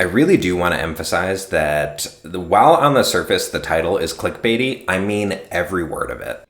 I really do want to emphasize that while on the surface the title is clickbaity, I mean every word of it.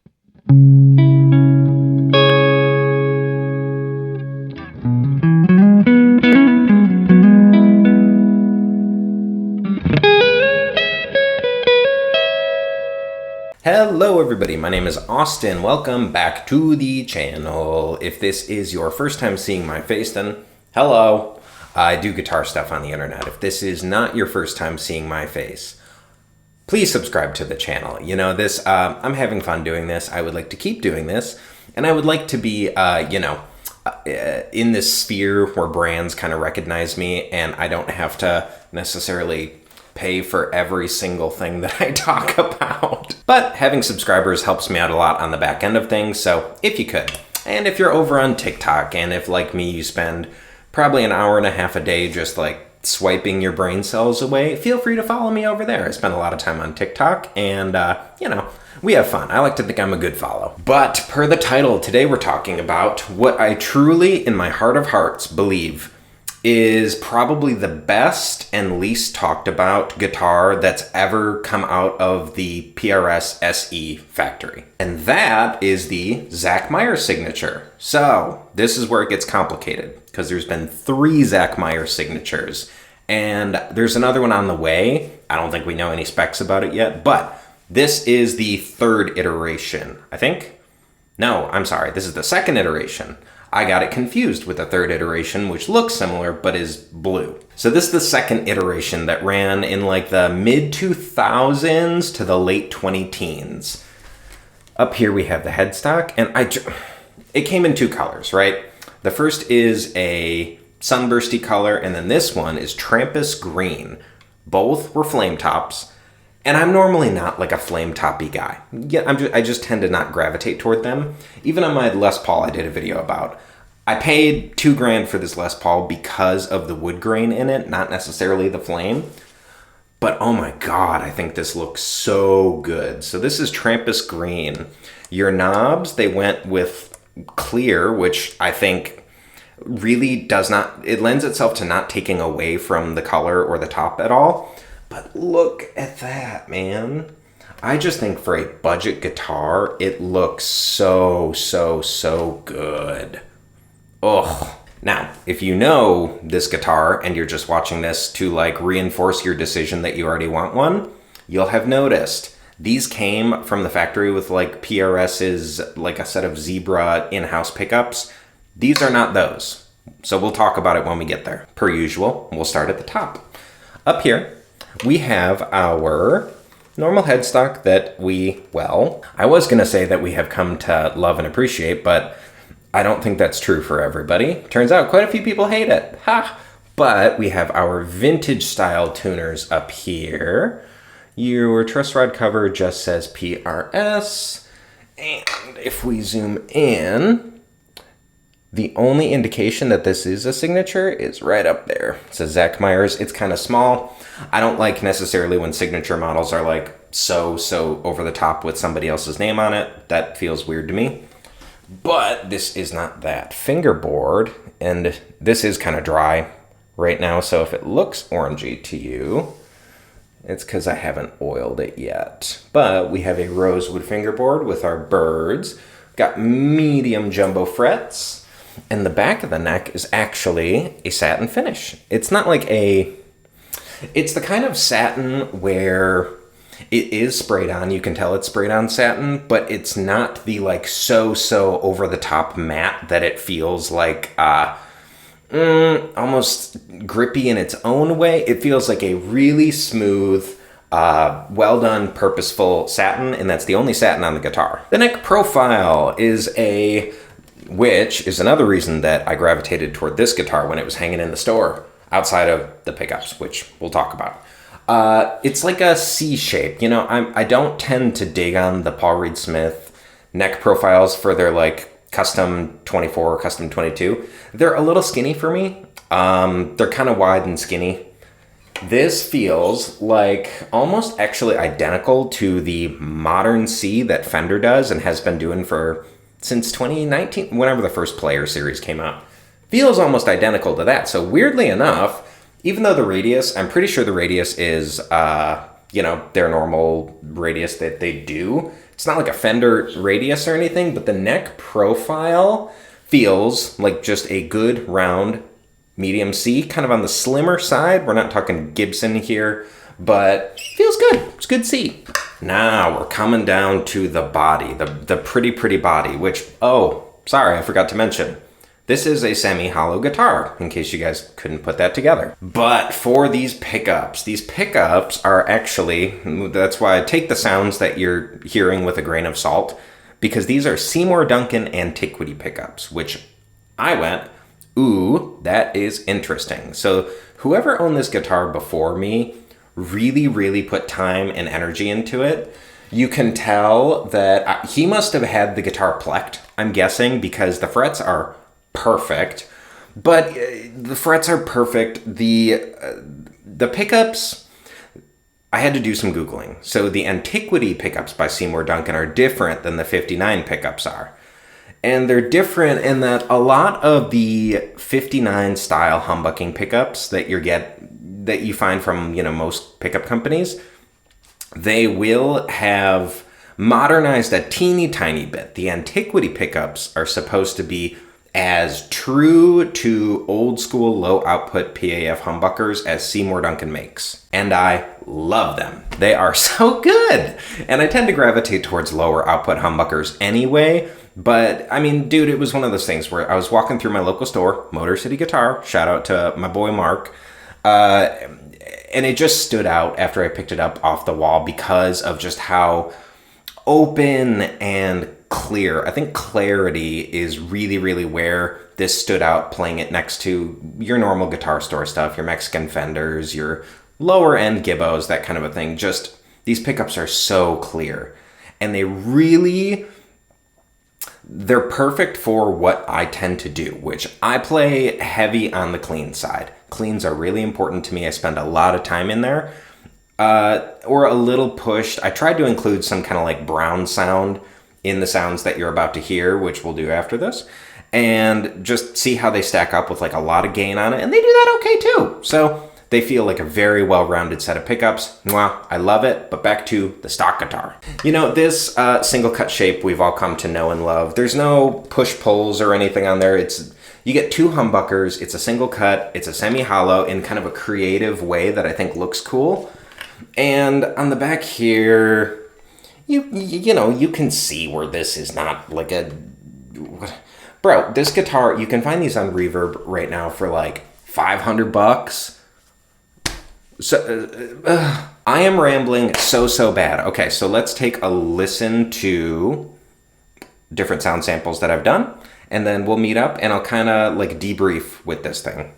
Hello everybody, my name is Austin. Welcome back to the channel. If this is your first time seeing my face, then hello. I do guitar stuff on the internet. If this is not your first time seeing my face, please subscribe to the channel. You know, I'm having fun doing this. I would like to keep doing this, and I would like to be, in this sphere where brands kind of recognize me and I don't have to necessarily pay for every single thing that I talk about. But having subscribers helps me out a lot on the back end of things, so if you could. And if you're over on TikTok, and if like me you spend probably an hour and a half a day just like swiping your brain cells away, feel free to follow me over there. I spend a lot of time on TikTok and, we have fun. I like to think I'm a good follow. But per the title, today we're talking about what I truly, in my heart of hearts, believe is probably the best and least talked about guitar that's ever come out of the PRS SE factory. And that is the Zach Meyer signature. So this is where it gets complicated because there's been 3 Zach Meyer signatures and there's another one on the way. I don't think we know any specs about it yet, but this is the 3rd iteration, I think. No, I'm sorry. This is the 2nd iteration. I got it confused with the 3rd iteration, which looks similar, but is blue. So this is the 2nd iteration that ran in like the mid-2000s to the late 20-teens. Up here we have the headstock, and it came in 2 colors, right? The first is a sunbursty color, and then this one is Trampus green. Both were flame tops. And I'm normally not like a flame toppy guy. Yeah, I just tend to not gravitate toward them. Even on my Les Paul I did a video about. I paid $2,000 for this Les Paul because of the wood grain in it, not necessarily the flame. But oh my God, I think this looks so good. So this is Trampus green. Your knobs, they went with clear, which I think really it lends itself to not taking away from the color or the top at all. But look at that, man. I just think for a budget guitar, it looks so good. Ugh. Now, if you know this guitar and you're just watching this to like reinforce your decision that you already want one, you'll have noticed these came from the factory with like PRS's, like a set of Zebra in-house pickups. These are not those. So we'll talk about it when we get there. Per usual, we'll start at the top. Up here, we have our normal headstock that I was going to say that we have come to love and appreciate, but I don't think that's true for everybody. Turns out quite a few people hate it. Ha! But we have our vintage style tuners up here. Your truss rod cover just says PRS. And if we zoom in, the only indication that this is a signature is right up there. It says Zach Meyer's. It's kind of small. I don't like necessarily when signature models are like so over the top with somebody else's name on it. That feels weird to me. But this is not that. Fingerboard, and this is kind of dry right now, so if it looks orangey to you, it's because I haven't oiled it yet. But we have a rosewood fingerboard with our birds. Got medium jumbo frets. And the back of the neck is actually a satin finish. It's not like it's the kind of satin where it is sprayed on. You can tell it's sprayed on satin, but it's not the like so over the top matte that it feels like almost grippy in its own way. It feels like a really smooth, well done, purposeful satin, and that's the only satin on the guitar. The neck profile which is another reason that I gravitated toward this guitar when it was hanging in the store, outside of the pickups, which we'll talk about. It's like a C shape. You know, I don't tend to dig on the Paul Reed Smith neck profiles for their like custom 24 or custom 22. They're a little skinny for me. They're kind of wide and skinny. This feels like almost actually identical to the modern C that Fender does and has been doing since 2019, whenever the first Player series came out. Feels almost identical to that. So weirdly enough, Even though the radius, I'm pretty sure the radius is, their normal radius that they do. It's not like a Fender radius or anything, but the neck profile feels like just a good round medium C, kind of on the slimmer side. We're not talking Gibson here, but feels good. It's good C. Now we're coming down to the body, the pretty body, which, oh, sorry, I forgot to mention. This is a semi-hollow guitar, in case you guys couldn't put that together. But for these pickups are actually, that's why I take the sounds that you're hearing with a grain of salt, because these are Seymour Duncan Antiquity pickups, which I went, ooh, that is interesting. So whoever owned this guitar before me really put time and energy into it. You can tell that he must have had the guitar plecked, I'm guessing, because the frets are perfect. But the frets are perfect. The pickups, I had to do some Googling. So the Antiquity pickups by Seymour Duncan are different than the 59 pickups are. And they're different in that a lot of the 59 style humbucking pickups that you find from, most pickup companies, they will have modernized a teeny tiny bit. The Antiquity pickups are supposed to be as true to old school low output PAF humbuckers as Seymour Duncan makes. And I love them. They are so good. And I tend to gravitate towards lower output humbuckers anyway. But I mean, dude, it was one of those things where I was walking through my local store, Motor City Guitar, shout out to my boy Mark, and it just stood out after I picked it up off the wall because of just how open and clear. I think clarity is really where this stood out, playing it next to your normal guitar store stuff, your Mexican Fenders, your lower end Gibbos, that kind of a thing. Just these pickups are so clear, and they're perfect for what I tend to do, which I play heavy on the clean side. Cleans are really important to me. I spend a lot of time in there. Or a little pushed. I tried to include some kind of like brown sound in the sounds that you're about to hear, which we'll do after this, and just see how they stack up with like a lot of gain on it. And they do that okay too. So they feel like a very well-rounded set of pickups. Mwah, I love it. But back to the stock guitar. This single cut shape we've all come to know and love. There's no push pulls or anything on there. You get two humbuckers. It's a single cut. It's a semi-hollow in kind of a creative way that I think looks cool. And on the back here, you can see where this is not like bro, this guitar, you can find these on Reverb right now for like $500. So I am rambling so bad. Okay, so let's take a listen to different sound samples that I've done, and then we'll meet up and I'll kind of like debrief with this thing.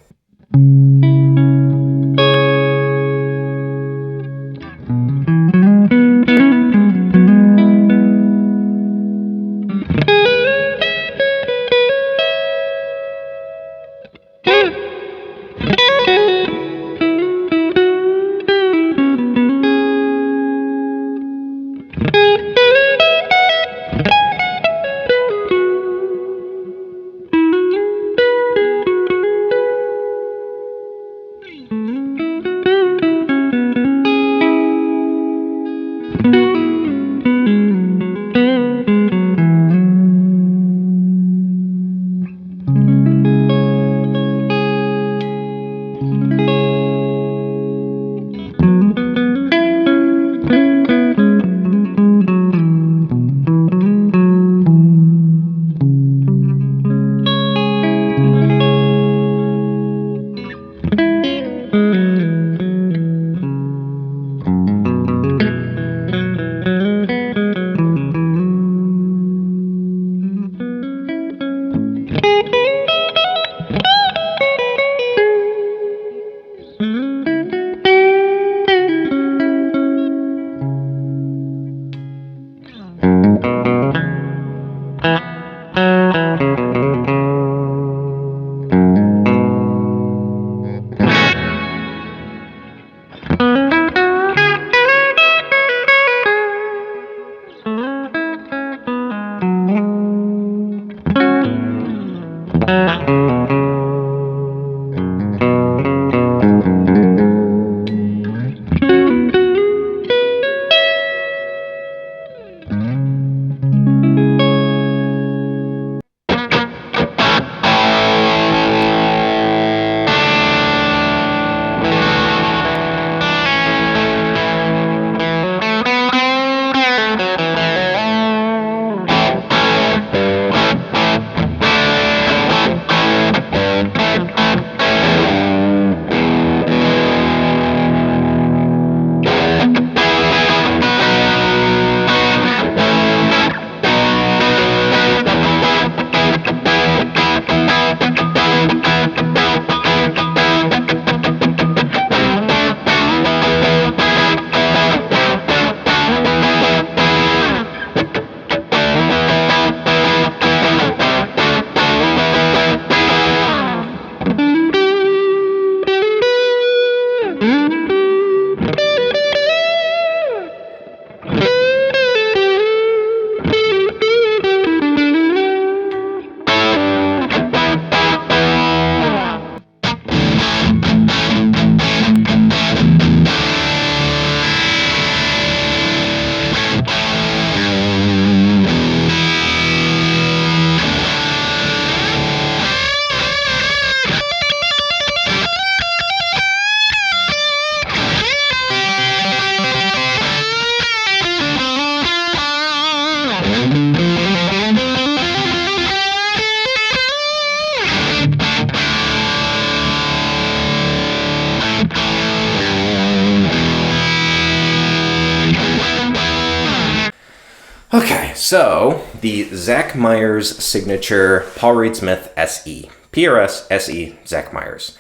So, the Zach Myers signature Paul Reed Smith SE. PRS SE Zach Myers.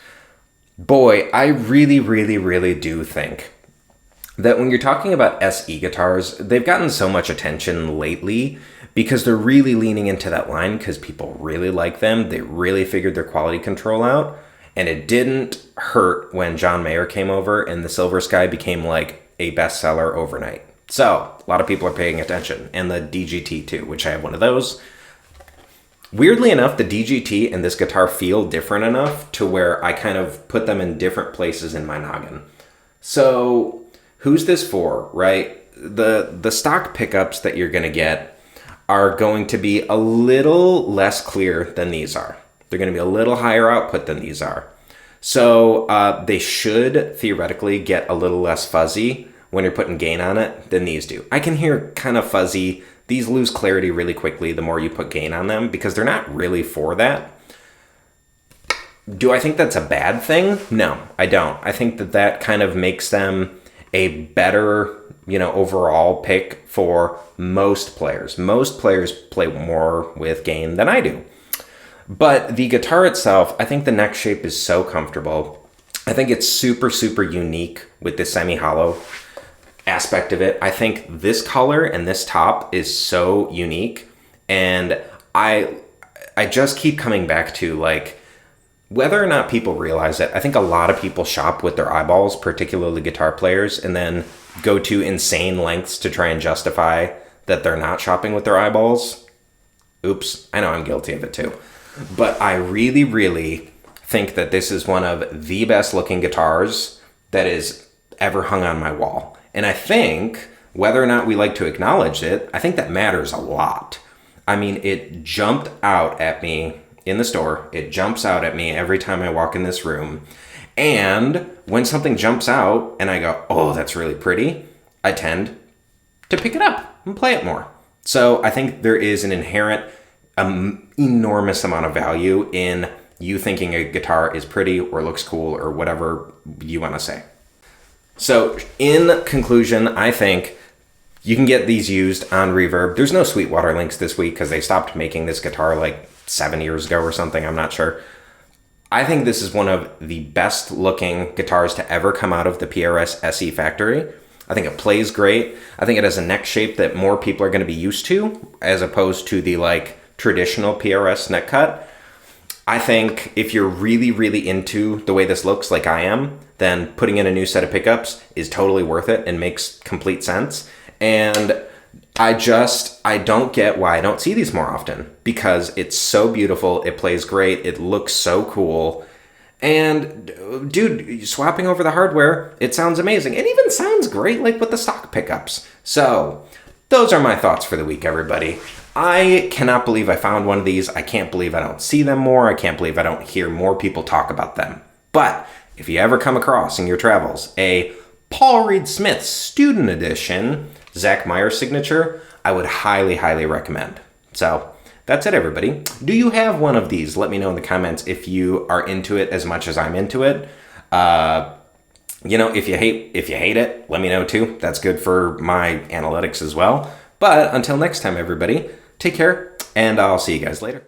Boy, I really, really, really do think that when you're talking about SE guitars, they've gotten so much attention lately because they're really leaning into that line because people really like them. They really figured their quality control out. And it didn't hurt when John Mayer came over and the Silver Sky became like a bestseller overnight. So, a lot of people are paying attention. And the DGT too, which I have one of those. Weirdly enough, the DGT and this guitar feel different enough to where I kind of put them in different places in my noggin. So, who's this for, right? The stock pickups that you're going to get are going to be a little less clear than these are. They're going to be a little higher output than these are. So they should theoretically get a little less fuzzy when you're putting gain on it than these do. I can hear kind of fuzzy. These lose clarity really quickly the more you put gain on them because they're not really for that. Do I think that's a bad thing? No, I don't. I think that that kind of makes them a better, overall pick for most players. Most players play more with gain than I do. But the guitar itself, I think the neck shape is so comfortable. I think it's super, super unique with the semi-hollow aspect of it. I think this color and this top is so unique. And I just keep coming back to like, whether or not people realize it, I think a lot of people shop with their eyeballs, particularly guitar players, and then go to insane lengths to try and justify that they're not shopping with their eyeballs. Oops, I know I'm guilty of it too. But I really, really think that this is one of the best looking guitars that is ever hung on my wall. And I think whether or not we like to acknowledge it, I think that matters a lot. I mean, it jumped out at me in the store. It jumps out at me every time I walk in this room. And when something jumps out and I go, oh, that's really pretty, I tend to pick it up and play it more. So I think there is an inherent enormous amount of value in you thinking a guitar is pretty or looks cool or whatever you want to say. So in conclusion, I think you can get these used on Reverb. There's no Sweetwater links this week because they stopped making this guitar like 7 years ago or something. I'm not sure. I think this is one of the best looking guitars to ever come out of the PRS SE factory. I think it plays great. I think it has a neck shape that more people are going to be used to as opposed to the like traditional PRS neck cut. I think if you're really, really into the way this looks like I am, then putting in a new set of pickups is totally worth it and makes complete sense. And I don't get why I don't see these more often because it's so beautiful. It plays great. It looks so cool. And dude, swapping over the hardware, it sounds amazing. It even sounds great like with the stock pickups. So those are my thoughts for the week, everybody. I cannot believe I found one of these. I can't believe I don't see them more. I can't believe I don't hear more people talk about them. But if you ever come across in your travels a Paul Reed Smith Student Edition Zach Myers signature, I would highly, highly recommend. So that's it, everybody. Do you have one of these? Let me know in the comments if you are into it as much as I'm into it. If you hate it, let me know too. That's good for my analytics as well. But until next time, everybody, take care, and I'll see you guys later.